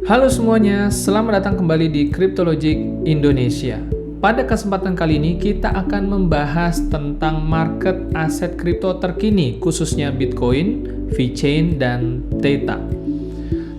Halo semuanya, selamat datang kembali di Cryptologic Indonesia. Pada kesempatan kali ini kita akan membahas tentang market aset kripto terkini, khususnya Bitcoin, VeChain, dan Theta.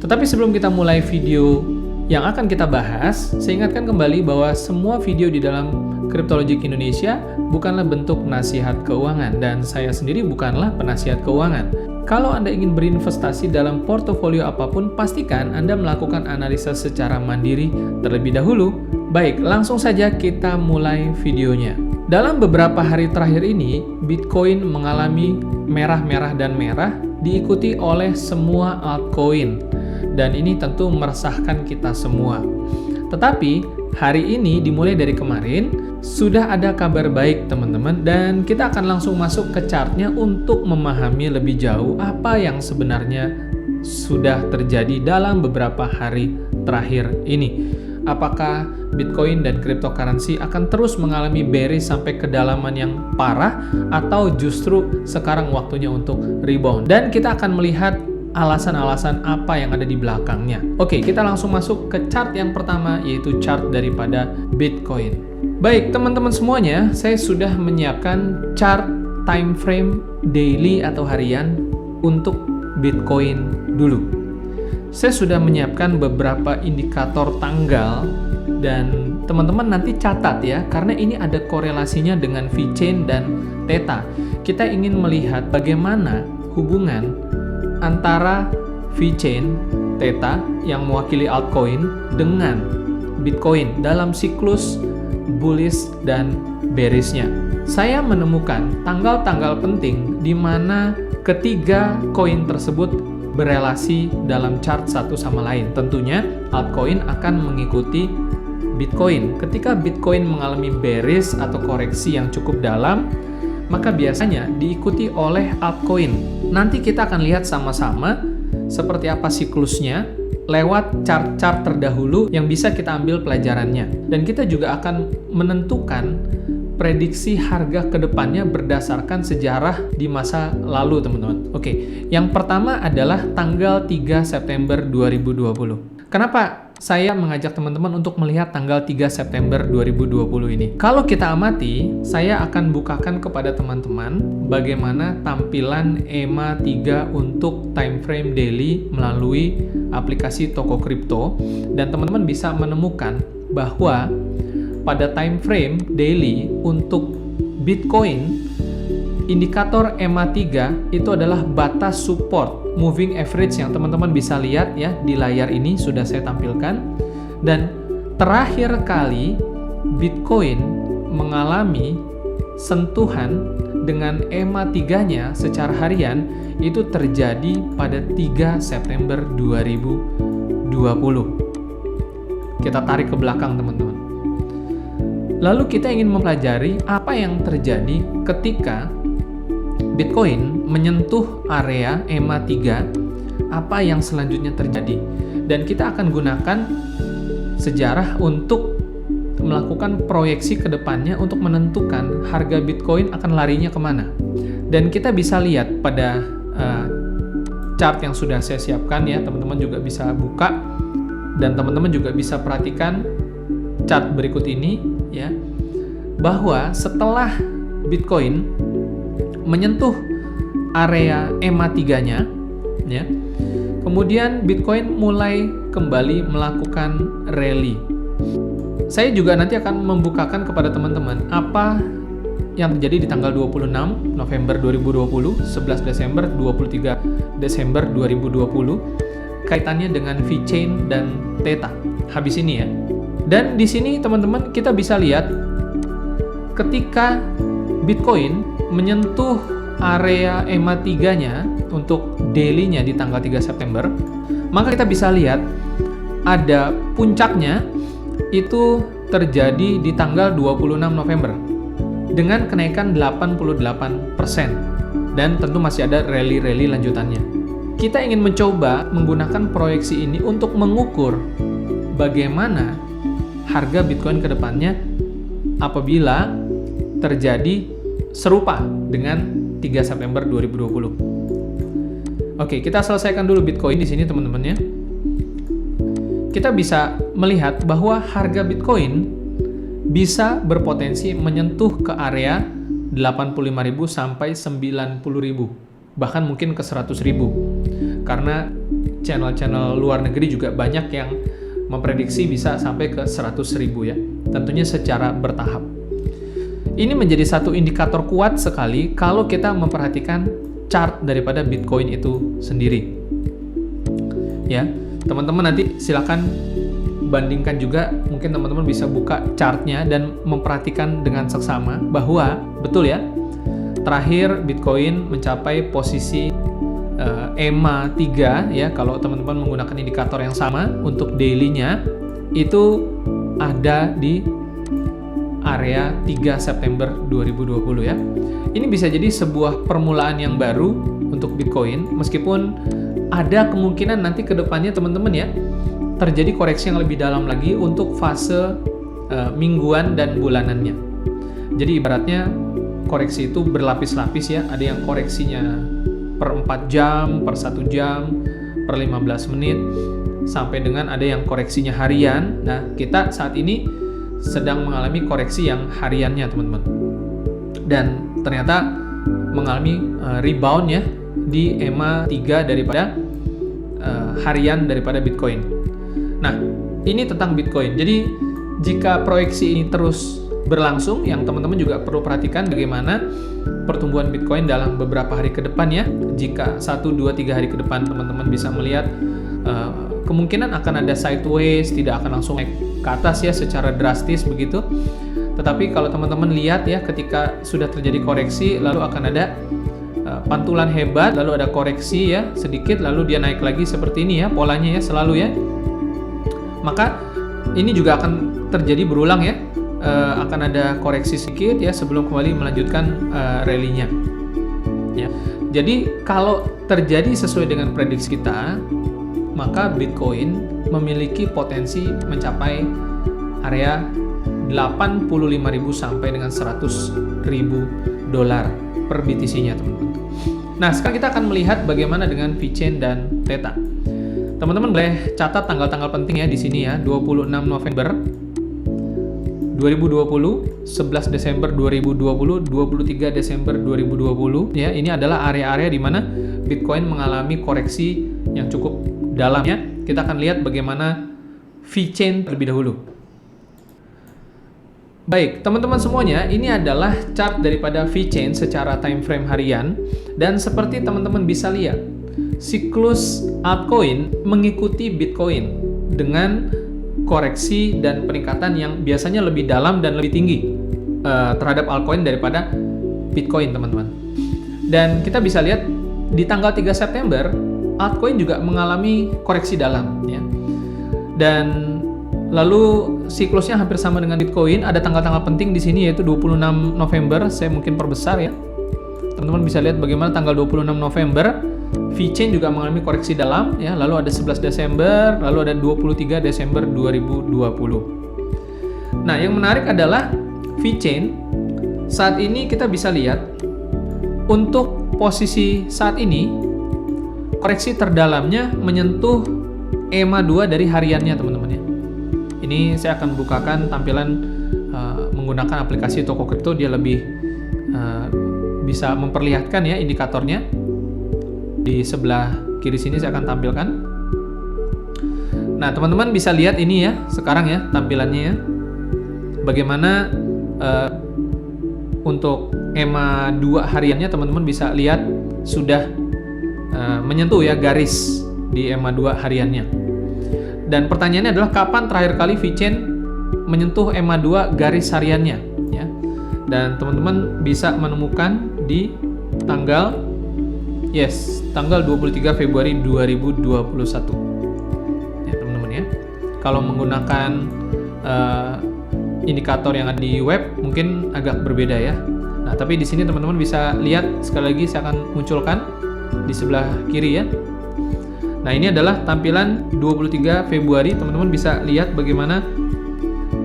Tetapi sebelum kita mulai video yang akan kita bahas, saya ingatkan kembali bahwa semua video di dalam Cryptologic Indonesia bukanlah bentuk nasihat keuangan, dan saya sendiri bukanlah penasihat keuangan. Kalau Anda ingin berinvestasi dalam portofolio apapun, pastikan Anda melakukan analisa secara mandiri terlebih dahulu. Baik, langsung saja kita mulai videonya. Dalam beberapa hari terakhir ini, Bitcoin mengalami merah-merah dan merah, diikuti oleh semua altcoin. Dan ini tentu meresahkan kita semua. Tetapi, hari ini dimulai dari kemarin, sudah ada kabar baik teman-teman, dan kita akan langsung masuk ke chartnya untuk memahami lebih jauh apa yang sebenarnya sudah terjadi dalam beberapa hari terakhir ini. Apakah Bitcoin dan cryptocurrency akan terus mengalami bearish sampai kedalaman yang parah, atau justru sekarang waktunya untuk rebound? Dan kita akan melihat alasan-alasan apa yang ada di belakangnya. Oke, kita langsung masuk ke chart yang pertama, yaitu chart daripada Bitcoin. Baik, teman-teman semuanya, saya sudah menyiapkan chart time frame daily atau harian untuk Bitcoin dulu. Saya sudah menyiapkan beberapa indikator tanggal, dan teman-teman nanti catat ya, karena ini ada korelasinya dengan VeChain dan Theta. Kita ingin melihat bagaimana hubungan antara VeChain, Theta yang mewakili altcoin dengan Bitcoin dalam siklus bullish dan bearishnya. Saya menemukan tanggal-tanggal penting di mana ketiga koin tersebut berelasi dalam chart satu sama lain. Tentunya altcoin akan mengikuti Bitcoin. Ketika Bitcoin mengalami bearish atau koreksi yang cukup dalam, maka biasanya diikuti oleh altcoin. Nanti kita akan lihat sama-sama seperti apa siklusnya lewat chart-chart terdahulu yang bisa kita ambil pelajarannya. Dan kita juga akan menentukan prediksi harga ke depannya berdasarkan sejarah di masa lalu, teman-teman. Oke, yang pertama adalah tanggal 3 September 2020. Kenapa saya mengajak teman-teman untuk melihat tanggal 3 September 2020 ini? Kalau kita amati, saya akan bukakan kepada teman-teman bagaimana tampilan EMA 3 untuk time frame daily melalui aplikasi toko kripto, dan teman-teman bisa menemukan bahwa pada time frame daily untuk Bitcoin, indikator EMA 3 itu adalah batas support moving average yang teman-teman bisa lihat ya di layar ini sudah saya tampilkan. Dan terakhir kali Bitcoin mengalami sentuhan dengan EMA 3-nya secara harian itu terjadi pada 3 September 2020. Kita tarik ke belakang, teman-teman. Lalu kita ingin mempelajari apa yang terjadi ketika Bitcoin menyentuh area EMA 3, apa yang selanjutnya terjadi. Dan kita akan gunakan sejarah untuk melakukan proyeksi ke depannya untuk menentukan harga Bitcoin akan larinya kemana. Dan kita bisa lihat pada chart yang sudah saya siapkan ya, teman-teman juga bisa buka, dan teman-teman juga bisa perhatikan chart berikut ini ya, bahwa setelah Bitcoin menyentuh area EMA 3-nya ya, kemudian Bitcoin mulai kembali melakukan rally. Saya juga nanti akan membukakan kepada teman-teman apa yang terjadi di tanggal 26 November 2020, 11 Desember, 23 Desember 2020 kaitannya dengan VeChain dan Theta. Habis ini ya. Dan di sini teman-teman kita bisa lihat ketika Bitcoin menyentuh area EMA 3-nya untuk daily-nya di tanggal 3 September, maka kita bisa lihat ada puncaknya itu terjadi di tanggal 26 November dengan kenaikan 88%, dan tentu masih ada rally-rally lanjutannya. Kita ingin mencoba menggunakan proyeksi ini untuk mengukur bagaimana harga Bitcoin ke depannya apabila terjadi serupa dengan 3 September 2020. Oke, kita selesaikan dulu Bitcoin di sini teman-teman ya. kita bisa melihat bahwa harga Bitcoin bisa berpotensi menyentuh ke area 85.000 sampai 90.000, bahkan mungkin ke 100.000. Karena channel-channel luar negeri juga banyak yang memprediksi bisa sampai ke 100.000 ya. Tentunya secara bertahap. Ini menjadi satu indikator kuat sekali kalau kita memperhatikan chart daripada Bitcoin itu sendiri. Ya, teman-teman nanti silakan bandingkan juga, mungkin teman-teman bisa buka chartnya dan memperhatikan dengan seksama bahwa betul ya, terakhir Bitcoin mencapai posisi EMA 3 ya, kalau teman-teman menggunakan indikator yang sama untuk daily-nya itu ada di area 3 September 2020 ya. Ini bisa jadi sebuah permulaan yang baru untuk Bitcoin, meskipun ada kemungkinan nanti ke depannya teman-teman ya, terjadi koreksi yang lebih dalam lagi untuk fase mingguan dan bulanannya. Jadi ibaratnya koreksi itu berlapis-lapis ya, ada yang koreksinya per 4 jam, per 1 jam, per 15 menit, sampai dengan ada yang koreksinya harian. Nah, kita saat ini sedang mengalami koreksi yang hariannya teman-teman. Dan ternyata mengalami rebound ya di EMA 3 daripada harian daripada Bitcoin. Nah, ini tentang Bitcoin. Jadi, jika proyeksi ini terus berlangsung, yang teman-teman juga perlu perhatikan bagaimana pertumbuhan Bitcoin dalam beberapa hari ke depan ya. Jika 1, 2, 3 hari ke depan teman-teman bisa melihat kemungkinan akan ada sideways, tidak akan langsung naik ke atas ya secara drastis begitu. Tetapi kalau teman-teman lihat ya, ketika sudah terjadi koreksi, lalu akan ada pantulan hebat, lalu ada koreksi ya sedikit, lalu dia naik lagi seperti ini ya polanya ya selalu ya. Maka ini juga akan terjadi berulang ya, akan ada koreksi sedikit ya sebelum kembali melanjutkan rally-nya ya. Jadi kalau terjadi sesuai dengan prediksi kita, maka Bitcoin memiliki potensi mencapai area 85.000 sampai dengan 100.000 dolar per BTC-nya teman-teman. Nah, sekarang kita akan melihat bagaimana dengan VeChain dan Theta. Teman-teman boleh catat tanggal-tanggal penting ya di sini ya, 26 November 2020, 11 Desember 2020, 23 Desember 2020 ya. Ini adalah area-area di mana Bitcoin mengalami koreksi yang cukup dalam ya. Kita akan lihat bagaimana VeChain terlebih dahulu. Baik, teman-teman semuanya, ini adalah chart daripada VeChain secara time frame harian, dan seperti teman-teman bisa lihat, siklus altcoin mengikuti Bitcoin dengan koreksi dan peningkatan yang biasanya lebih dalam dan lebih tinggi terhadap altcoin daripada Bitcoin, teman-teman. Dan kita bisa lihat di tanggal 3 September altcoin juga mengalami koreksi dalam ya. Dan lalu siklusnya hampir sama dengan Bitcoin. Ada tanggal-tanggal penting di sini yaitu 26 November. Saya mungkin perbesar ya. Teman-teman bisa lihat bagaimana tanggal 26 November VeChain juga mengalami koreksi dalam ya. Lalu ada 11 Desember, lalu ada 23 Desember 2020. Nah, yang menarik adalah VeChain saat ini kita bisa lihat untuk posisi saat ini koreksi terdalamnya menyentuh EMA 2 dari hariannya teman-teman ya. Ini saya akan bukakan tampilan menggunakan aplikasi toko kripto, dia lebih bisa memperlihatkan ya indikatornya. Di sebelah kiri sini saya akan tampilkan. Nah, teman-teman bisa lihat ini ya sekarang ya tampilannya ya. Bagaimana untuk EMA 2 hariannya teman-teman bisa lihat sudah menyentuh ya garis di EMA 2 hariannya. Dan pertanyaannya adalah kapan terakhir kali VeChain menyentuh EMA 2 garis hariannya ya. Dan teman-teman bisa menemukan di tanggal 23 Februari 2021. Ya, teman-teman ya. Kalau menggunakan indikator yang ada di web mungkin agak berbeda ya. Nah, tapi di sini teman-teman bisa lihat sekali lagi saya akan munculkan di sebelah kiri ya. Nah, ini adalah tampilan 23 Februari, teman-teman bisa lihat bagaimana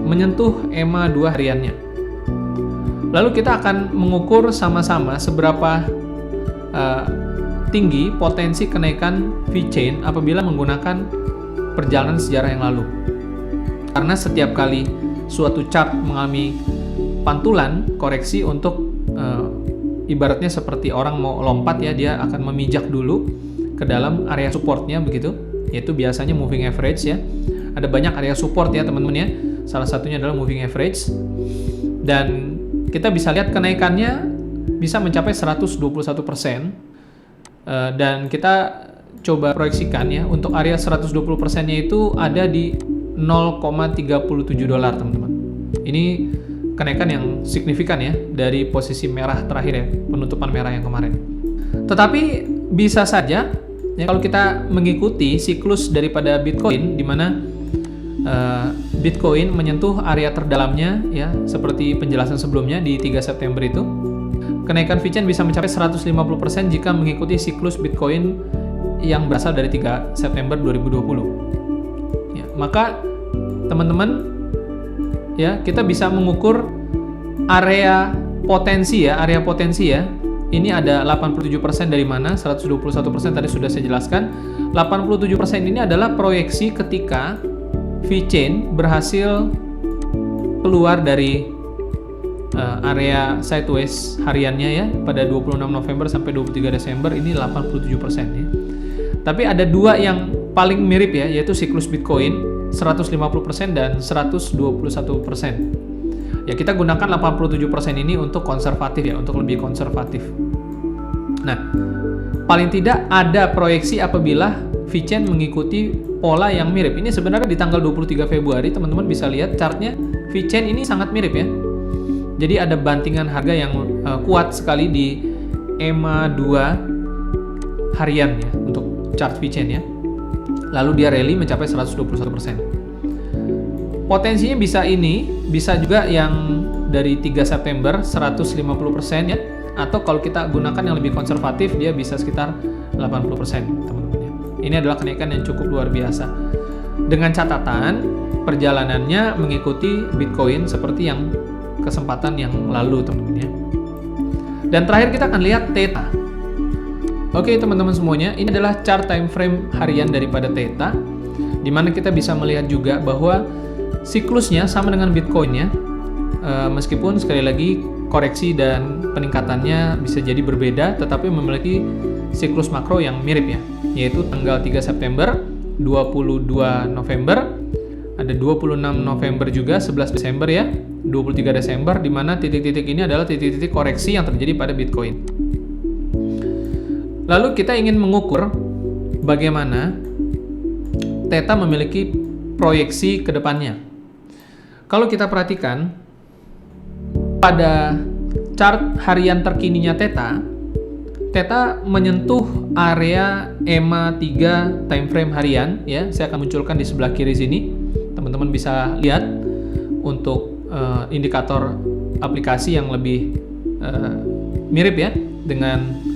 menyentuh EMA 2 hariannya. Lalu kita akan mengukur sama-sama seberapa tinggi potensi kenaikan VeChain apabila menggunakan perjalanan sejarah yang lalu. Karena setiap kali suatu chart mengalami pantulan, koreksi untuk ibaratnya seperti orang mau lompat ya, dia akan memijak dulu ke dalam area supportnya begitu, yaitu biasanya moving average ya. Ada banyak area support ya teman-teman ya. Salah satunya adalah moving average. Dan kita bisa lihat kenaikannya bisa mencapai 121%. Dan kita coba proyeksikan ya, untuk area 120%-nya itu ada di $0,37 teman-teman. Ini kenaikan yang signifikan ya dari posisi merah terakhir ya, penutupan merah yang kemarin. Tetapi bisa saja ya kalau kita mengikuti siklus daripada Bitcoin, di mana Bitcoin menyentuh area terdalamnya ya, seperti penjelasan sebelumnya di 3 September itu, kenaikan VeChain bisa mencapai 150% jika mengikuti siklus Bitcoin yang berasal dari 3 September 2020. Ya, maka teman-teman ya, kita bisa mengukur area potensi ya, Ini ada 87% dari mana? 121% tadi sudah saya jelaskan. 87% ini adalah proyeksi ketika VeChain berhasil keluar dari area sideways hariannya ya pada 26 November sampai 23 Desember, ini 87% ya. Tapi ada dua yang paling mirip ya, yaitu siklus Bitcoin 150% dan 121%. Ya, kita gunakan 87% ini untuk konservatif ya, untuk lebih konservatif. Nah, paling tidak ada proyeksi apabila VeChain mengikuti pola yang mirip. Ini sebenarnya di tanggal 23 Februari, teman-teman bisa lihat chartnya VeChain ini sangat mirip ya. Jadi ada bantingan harga yang kuat sekali di EMA 2 harian ya, untuk chart VeChain ya. Lalu dia rally mencapai 121%. Potensinya bisa juga yang dari 3 September 150% ya, atau kalau kita gunakan yang lebih konservatif dia bisa sekitar 80% teman-teman ya. Ini adalah kenaikan yang cukup luar biasa. Dengan catatan perjalanannya mengikuti Bitcoin seperti yang kesempatan yang lalu teman-teman ya. Dan terakhir kita akan lihat Theta. Oke teman-teman semuanya, ini adalah chart time frame harian daripada Theta, di mana kita bisa melihat juga bahwa siklusnya sama dengan Bitcoin ya, meskipun sekali lagi koreksi dan peningkatannya bisa jadi berbeda, tetapi memiliki siklus makro yang mirip ya, yaitu tanggal 3 September, 22 November, ada 26 November juga, 11 Desember ya, 23 Desember, di mana titik-titik ini adalah titik-titik koreksi yang terjadi pada Bitcoin. Lalu kita ingin mengukur bagaimana Theta memiliki proyeksi ke depannya. Kalau kita perhatikan pada chart harian terkininya Theta menyentuh area EMA 3 time frame harian ya. Saya akan munculkan di sebelah kiri sini. Teman-teman bisa lihat untuk indikator aplikasi yang lebih mirip ya dengan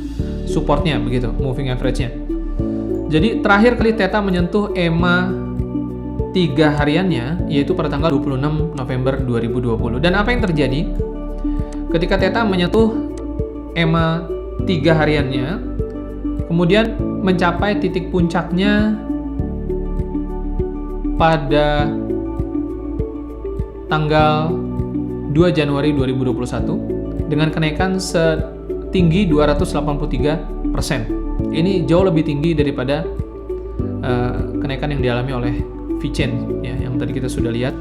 supportnya begitu, moving average-nya. Jadi terakhir kali Theta menyentuh EMA 3 hariannya yaitu pada tanggal 26 November 2020. Dan apa yang terjadi? Ketika Theta menyentuh EMA 3 hariannya, kemudian mencapai titik puncaknya pada tanggal 2 Januari 2021 dengan kenaikan setinggi 283%. Ini jauh lebih tinggi daripada kenaikan yang dialami oleh VeChain ya, yang tadi kita sudah lihat.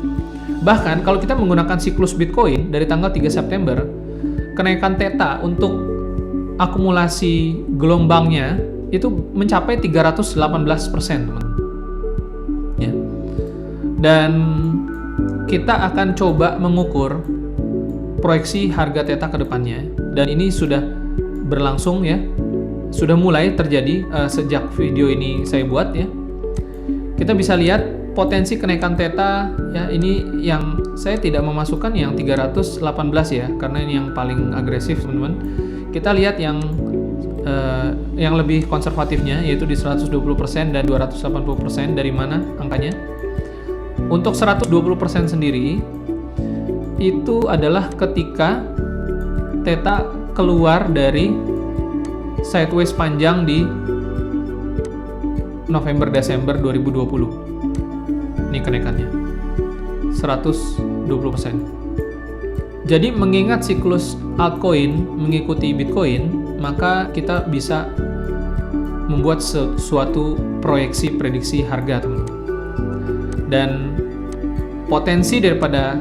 Bahkan kalau kita menggunakan siklus Bitcoin dari tanggal 3 September, kenaikan Theta untuk akumulasi gelombangnya itu mencapai 318%, teman-teman. Ya. Dan kita akan coba mengukur proyeksi harga Theta ke depannya, dan ini sudah berlangsung ya, sudah mulai terjadi sejak video ini saya buat ya. Kita bisa lihat potensi kenaikan Theta ya, ini yang saya tidak memasukkan yang 318 ya, karena ini yang paling agresif teman-teman. Kita lihat yang lebih konservatifnya yaitu di 120% dan 280%. Dari mana angkanya? Untuk 120% sendiri itu adalah ketika Theta keluar dari sideways panjang di November Desember 2020. Ini kenaikannya 120%. Jadi mengingat siklus altcoin mengikuti Bitcoin, maka kita bisa membuat suatu proyeksi prediksi harga, teman-teman. Dan potensi daripada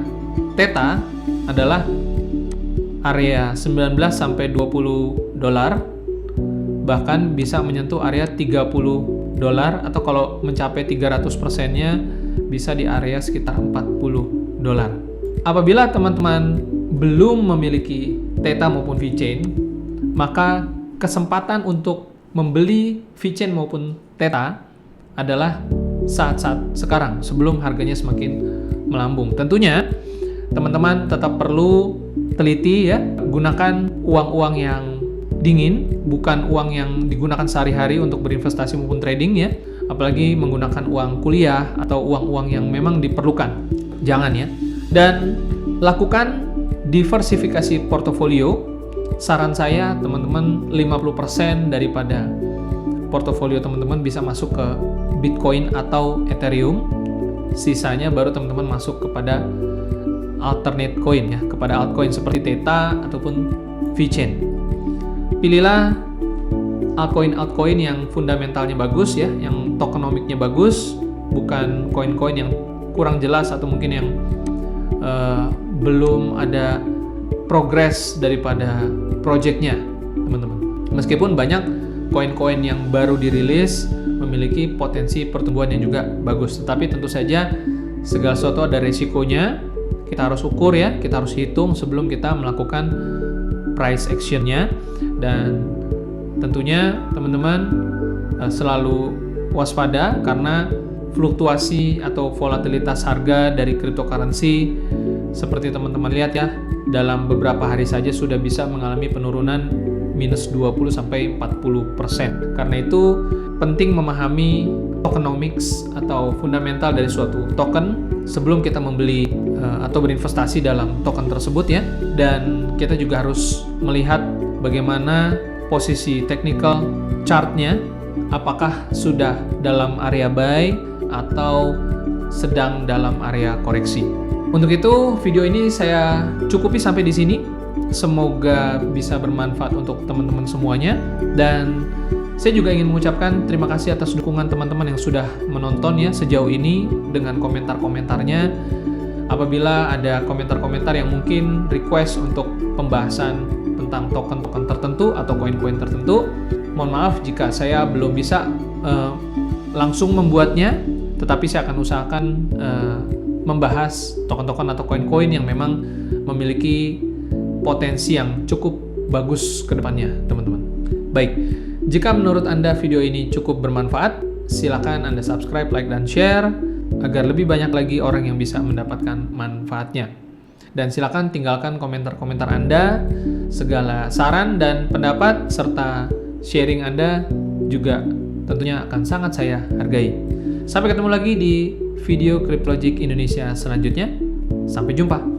Theta adalah area 19 sampai 20 dolar, bahkan bisa menyentuh area 30 dolar, atau kalau mencapai 300%-nya bisa di area sekitar 40 dolar. Apabila teman-teman belum memiliki Theta maupun VeChain, maka kesempatan untuk membeli VeChain maupun Theta adalah saat-saat sekarang sebelum harganya semakin melambung. Tentunya teman-teman tetap perlu teliti ya, gunakan uang-uang yang dingin, bukan uang yang digunakan sehari-hari untuk berinvestasi maupun trading ya, apalagi menggunakan uang kuliah atau uang-uang yang memang diperlukan. Jangan ya. Dan lakukan diversifikasi portofolio. Saran saya teman-teman 50% daripada portofolio teman-teman bisa masuk ke Bitcoin atau Ethereum. Sisanya baru teman-teman masuk kepada alternate coin ya, kepada altcoin seperti Theta ataupun VeChain. Pilihlah altcoin yang fundamentalnya bagus ya, yang tokenomiknya bagus, bukan koin-koin yang kurang jelas atau mungkin yang belum ada progres daripada projectnya, teman-teman. Meskipun banyak koin-koin yang baru dirilis memiliki potensi pertumbuhan yang juga bagus, tetapi tentu saja segala sesuatu ada resikonya. Kita harus ukur ya, kita harus hitung sebelum kita melakukan price action-nya. Dan tentunya teman-teman selalu waspada karena fluktuasi atau volatilitas harga dari cryptocurrency seperti teman-teman lihat ya, dalam beberapa hari saja sudah bisa mengalami penurunan minus 20-40%. Karena itu penting memahami tokenomics atau fundamental dari suatu token sebelum kita membeli atau berinvestasi dalam token tersebut ya. Dan kita juga harus melihat bagaimana posisi technical chartnya, apakah sudah dalam area buy atau sedang dalam area koreksi. Untuk itu video ini saya cukupi sampai di sini. Semoga bisa bermanfaat untuk teman-teman semuanya, dan saya juga ingin mengucapkan terima kasih atas dukungan teman-teman yang sudah menonton ya sejauh ini dengan komentar-komentarnya. Apabila ada komentar-komentar yang mungkin request untuk pembahasan tentang token-token tertentu atau koin-koin tertentu, mohon maaf jika saya belum bisa langsung membuatnya, tetapi saya akan usahakan membahas token-token atau koin-koin yang memang memiliki potensi yang cukup bagus ke depannya, teman-teman. Baik, jika menurut Anda video ini cukup bermanfaat, silakan Anda subscribe, like, dan share agar lebih banyak lagi orang yang bisa mendapatkan manfaatnya. Dan silakan tinggalkan komentar-komentar Anda, segala saran dan pendapat serta sharing Anda juga tentunya akan sangat saya hargai. Sampai ketemu lagi di video CryptoLogic Indonesia selanjutnya. Sampai jumpa.